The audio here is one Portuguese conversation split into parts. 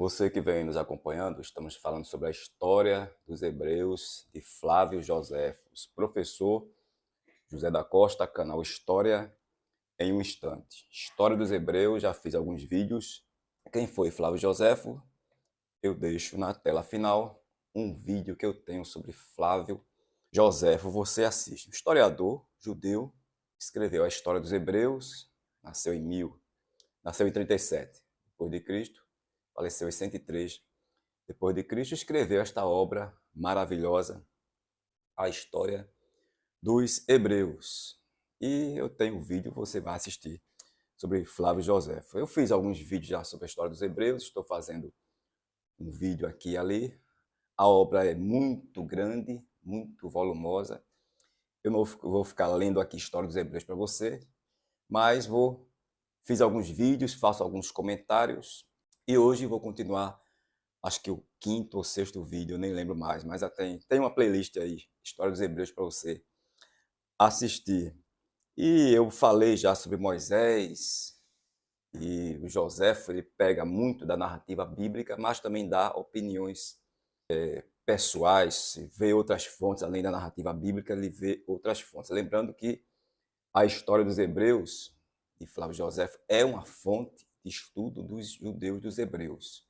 Você que vem nos acompanhando, estamos falando sobre a história dos hebreus de Flávio Joséfos, professor José da Costa, canal História em um Instante. História dos hebreus, já fiz alguns vídeos. Quem foi Flávio Joséfo? Eu deixo na tela final um vídeo que eu tenho sobre Flávio Joséfo. Você assiste. Um historiador judeu, escreveu a história dos hebreus, nasceu em 37 depois de Cristo, faleceu em 103 depois de Cristo, escreveu esta obra maravilhosa, a história dos hebreus. E eu tenho um vídeo, você vai assistir, sobre Flávio Joséfo. Eu fiz alguns vídeos já sobre a história dos hebreus, estou fazendo um vídeo aqui e ali. A obra é muito grande, muito volumosa. Eu não vou ficar lendo aqui a história dos hebreus para você, mas fiz alguns vídeos, faço alguns comentários e hoje vou continuar. Acho que o quinto ou sexto vídeo, eu nem lembro mais, mas já tem uma playlist aí, História dos Hebreus, para você assistir. E eu falei já sobre Moisés, e o Joséfo, ele pega muito da narrativa bíblica, mas também dá opiniões pessoais, vê outras fontes, além da narrativa bíblica, ele vê outras fontes. Lembrando que a história dos Hebreus, de Flávio Joséfo, é uma fonte de estudo dos judeus dos hebreus.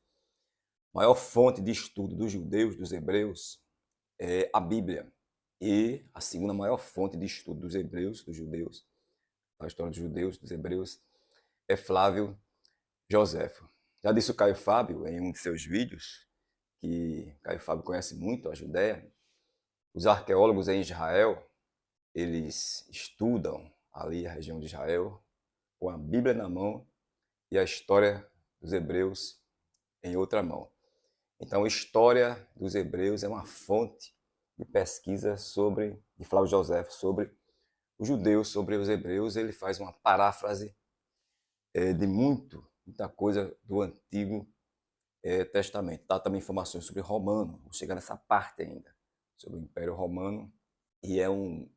A maior fonte de estudo dos judeus, dos hebreus, é a Bíblia. E a segunda maior fonte de estudo dos hebreus, dos judeus, a história dos judeus, dos hebreus, é Flávio Joséfo. Já disse o Caio Fábio em um de seus vídeos, que Caio Fábio conhece muito a Judéia. Os arqueólogos em Israel, eles estudam ali a região de Israel com a Bíblia na mão e a história dos hebreus em outra mão. Então, a história dos hebreus é uma fonte de pesquisa de Flávio Joséfo sobre os judeus, sobre os hebreus. Ele faz uma paráfrase de muita coisa do Antigo Testamento. Dá também informações sobre Romano, vou chegar nessa parte ainda, sobre o Império Romano, e é um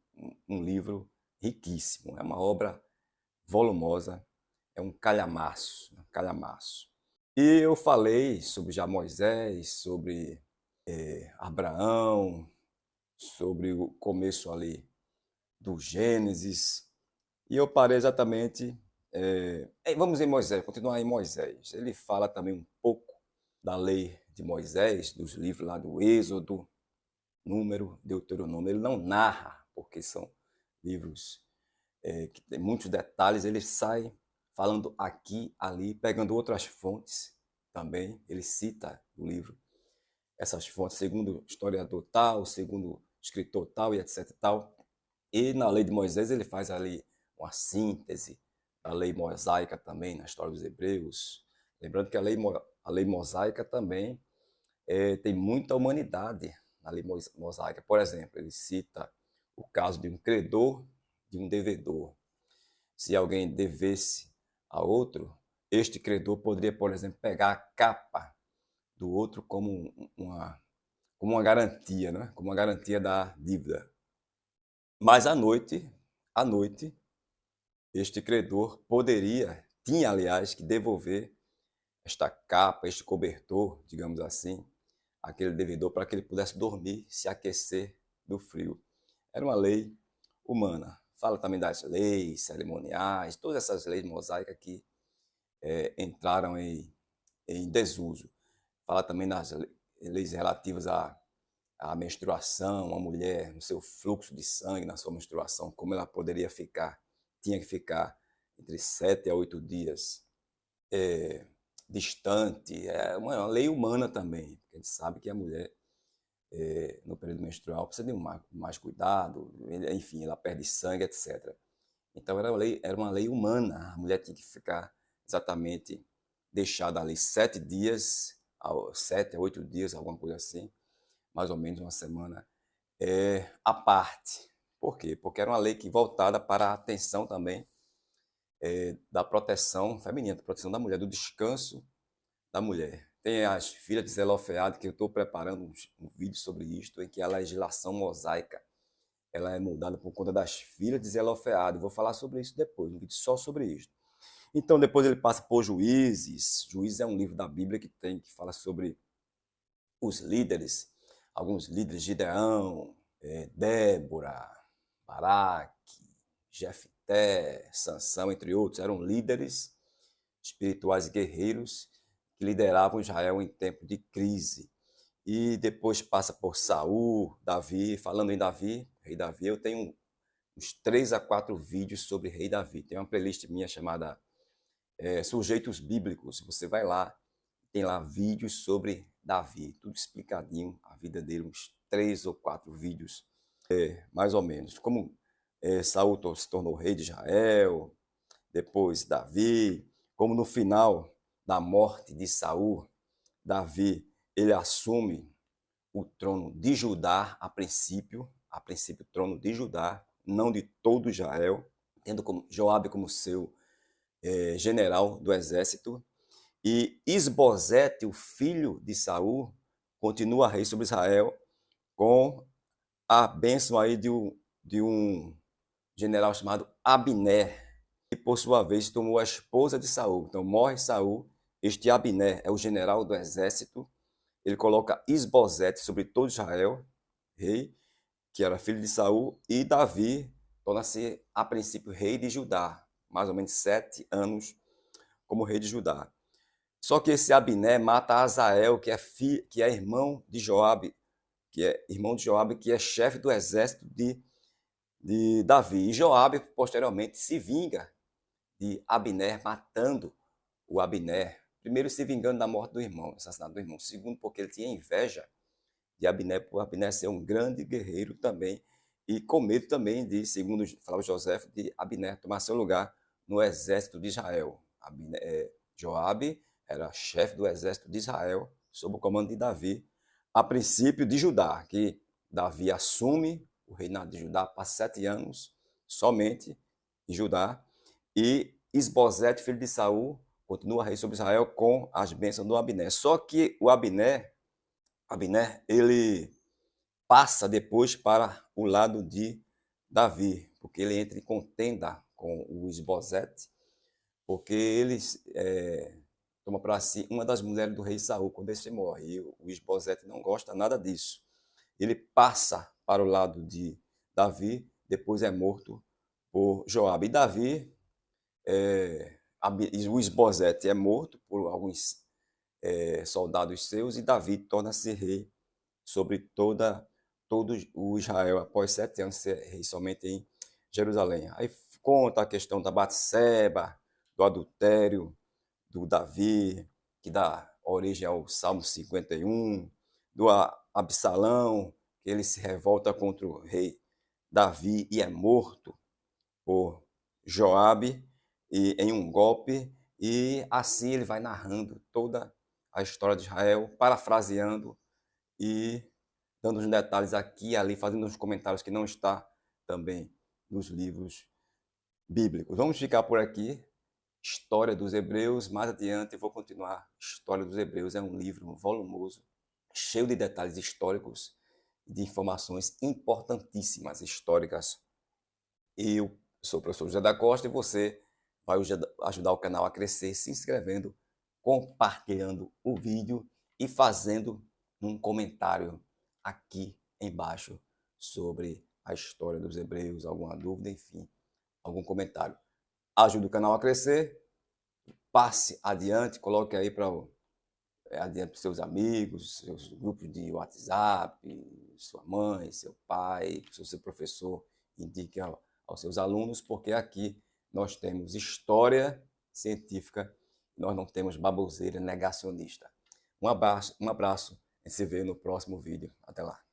livro riquíssimo, é uma obra volumosa, é um calhamaço, um calhamaço. E eu falei sobre já Moisés, sobre Abraão, sobre o começo ali do Gênesis, e eu parei exatamente. Vamos em Moisés, continuar em Moisés. Ele fala também um pouco da lei de Moisés, dos livros lá do Êxodo, Número, Deuteronômio. Ele não narra, porque são livros que tem muitos detalhes. Ele sai falando aqui, ali, pegando outras fontes também. Ele cita no livro essas fontes, segundo historiador tal, segundo escritor tal e etc tal. E na lei de Moisés ele faz ali uma síntese da lei mosaica também, na história dos hebreus. Lembrando que a lei mosaica também tem muita humanidade na lei mosaica. Por exemplo, ele cita o caso de um credor, de um devedor. Se alguém devesse a outro, este credor poderia, por exemplo, pegar a capa do outro como uma garantia, né? Como uma garantia da dívida. Mas à noite, este credor tinha, aliás, que devolver esta capa, este cobertor, digamos assim, àquele devedor para que ele pudesse dormir, se aquecer do frio. Era uma lei humana. Fala também das leis cerimoniais, todas essas leis mosaicas que entraram em desuso. Fala também das leis relativas à menstruação, a mulher no seu fluxo de sangue, na sua menstruação, como ela poderia ficar, tinha que ficar entre 7 a 8 dias distante. É uma lei humana também, porque a gente sabe que a mulher, no período menstrual, precisa de mais cuidado, enfim, ela perde sangue, etc. Então era uma lei humana, a mulher tinha que ficar exatamente deixada ali 7 dias, 7 a 8 dias, alguma coisa assim, mais ou menos uma semana, à parte. Por quê? Porque era uma lei que voltada para a atenção também da proteção feminina, da proteção da mulher, do descanso da mulher. Tem as filhas de Zelofeade, que eu estou preparando um vídeo sobre isto, em que a legislação mosaica ela é mudada por conta das filhas de Zelofeade. Vou falar sobre isso depois, um vídeo só sobre isso. Então, depois ele passa por Juízes. Juízes é um livro da Bíblia que fala sobre os líderes, alguns líderes, Gideão, Débora, Baraque, Jefté, Sansão, entre outros, eram líderes espirituais e guerreiros que lideravam Israel em tempo de crise. E depois passa por Saul, Davi. Falando em Davi, rei Davi, eu tenho uns 3 a 4 vídeos sobre rei Davi. Tem uma playlist minha chamada Sujeitos Bíblicos. Você vai lá, tem lá vídeos sobre Davi, tudo explicadinho, a vida dele, uns 3 ou 4 vídeos, mais ou menos. Como Saul se tornou rei de Israel, depois Davi, como no final da morte de Saul, Davi, ele assume o trono de Judá a princípio o trono de Judá, não de todo Israel, tendo Joabe como seu general do exército, e Isbosete, o filho de Saul, continua rei sobre Israel com a bênção aí de um general chamado Abner, que por sua vez tomou a esposa de Saul. Então morre Saul, este Abner é o general do exército, ele coloca Isbosete sobre todo Israel, rei, que era filho de Saul, e Davi torna-se a princípio rei de Judá, mais ou menos 7 anos como rei de Judá. Só que esse Abner mata Azael, que é irmão de Joabe, que é chefe do exército de Davi. E Joabe, posteriormente, se vinga de Abner, matando o Abner. Primeiro, se vingando da morte do irmão, assassinato do irmão. Segundo, porque ele tinha inveja de Abner, por Abner ser um grande guerreiro também, e com medo também de, segundo falava José, de Abner tomar seu lugar no exército de Israel. Joabe era chefe do exército de Israel, sob o comando de Davi, a princípio de Judá, que Davi assume o reinado de Judá, passa 7 anos somente em Judá, e Isbosete, filho de Saul, continua rei sobre Israel com as bênçãos do Abner. Só que o Abner, ele passa depois para o lado de Davi, porque ele entra em contenda com o Isbosete, porque ele toma para si uma das mulheres do rei Saul quando esse morre. E o Isbosete não gosta nada disso. Ele passa para o lado de Davi, depois é morto por Joabe. E Davi, o Isbosete é morto por alguns soldados seus, e Davi torna-se rei sobre todo o Israel após 7 anos ser rei somente em Jerusalém. Aí conta a questão da Batseba, do adultério do Davi, que dá origem ao Salmo 51, do Absalão, que ele se revolta contra o rei Davi e é morto por Joabe em um golpe, e assim ele vai narrando toda a história de Israel, parafraseando e dando os detalhes aqui e ali, fazendo uns comentários que não está também nos livros bíblicos. Vamos ficar por aqui. História dos Hebreus, mais adiante eu vou continuar. História dos Hebreus é um livro volumoso, cheio de detalhes históricos e de informações importantíssimas históricas. Eu sou o professor José da Costa e você vai ajudar o canal a crescer se inscrevendo, compartilhando o vídeo e fazendo um comentário aqui embaixo sobre a história dos Hebreus, alguma dúvida, enfim, algum comentário. Ajude o canal a crescer, passe adiante, coloque aí adiante para os seus amigos, seus grupos de WhatsApp, sua mãe, seu pai, seu professor, indique aos seus alunos, porque aqui nós temos história científica, nós não temos baboseira negacionista. Um abraço, a gente se vê no próximo vídeo. Até lá.